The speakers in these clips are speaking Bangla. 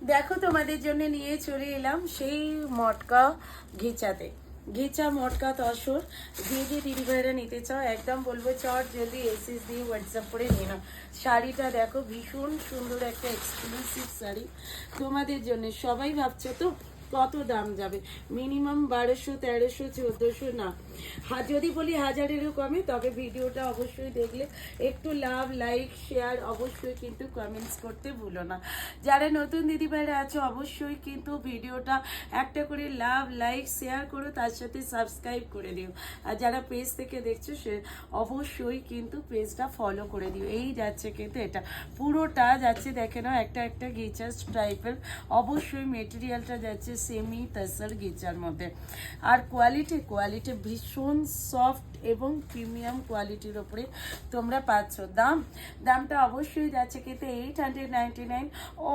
দেখো তোমাদের জন্য নিয়ে চলে এলাম সেই মটকা ঘিচাতে। ঘিচা মটকা তসর যে দিদিভাইরা নিতে চাও একদম বলবো চট জলদি এসএস দিয়ে হোয়াটসঅ্যাপ করে নিয়ে নাও। শাড়িটা দেখো ভীষণ সুন্দর একটা এক্সক্লুসিভ শাড়ি তোমাদের জন্য। সবাই ভাবছো তো কত দাম যাবে, মিনিমাম 1200, 1300, 1400 না, যদি বলি হাজারেরও কমে তবে ভিডিওটা অবশ্যই দেখলে একটু লাভ লাইক শেয়ার অবশ্যই কিন্তু কমেন্টস করতে ভুলো না। যারা নতুন দিদিভাইরা আছো অবশ্যই কিন্তু ভিডিওটা একটা করে লাভ লাইক শেয়ার করো, তার সাথে সাবস্ক্রাইব করে দিও। আর যারা পেজ থেকে দেখছো সে অবশ্যই কিন্তু পেজটা ফলো করে দিও। এই যাচ্ছে কিন্তু এটা পুরোটা যাচ্ছে দেখে নাও একটা একটা গিচার টাইপের, অবশ্যই মেটেরিয়ালটা যাচ্ছে সেমি তাসার গিচার মধ্যে। আর কোয়ালিটি ভীষণ সফট এবং প্রিমিয়াম কোয়ালিটির ওপরে তোমরা পাচ্ছ। দামটা অবশ্যই যাচ্ছে কিন্তু 899,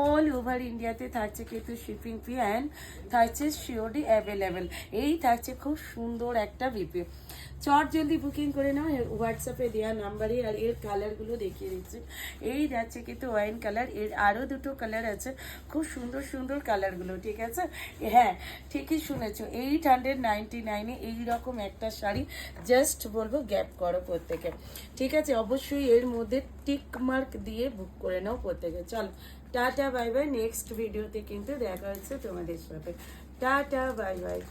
অল ওভার ইন্ডিয়াতে থাকছে কিন্তু শিপিং ফি অ্যান্ড থাকছে সিওডি অ্যাভেলেবেল। এই থাকছে খুব সুন্দর একটা বিপি। চট জলদি বুকিং করে নাও হোয়াটসঅ্যাপে দেওয়া নাম্বারে। আর এর কালারগুলো দেখিয়ে দিচ্ছি। এই যাচ্ছে কিন্তু ওয়াইন কালার, এর আরও দুটো কালার আছে, খুব সুন্দর সুন্দর কালারগুলো, ঠিক আছে। হ্যাঁ ঠিকই শুনেছো, 899-এ এইরকম একটা শাড়ি জাস্ট বলবো গ্যাপ করো প্রত্যেকে, ঠিক আছে। অবশ্যই এর মধ্যে টিক মার্ক দিয়ে বুক করে নাও প্রত্যেকে। চলো টাটা বাই বাই, নেক্সট ভিডিওতে কিন্তু দেখা হচ্ছে তোমাদের সাথে। Tata bye bye.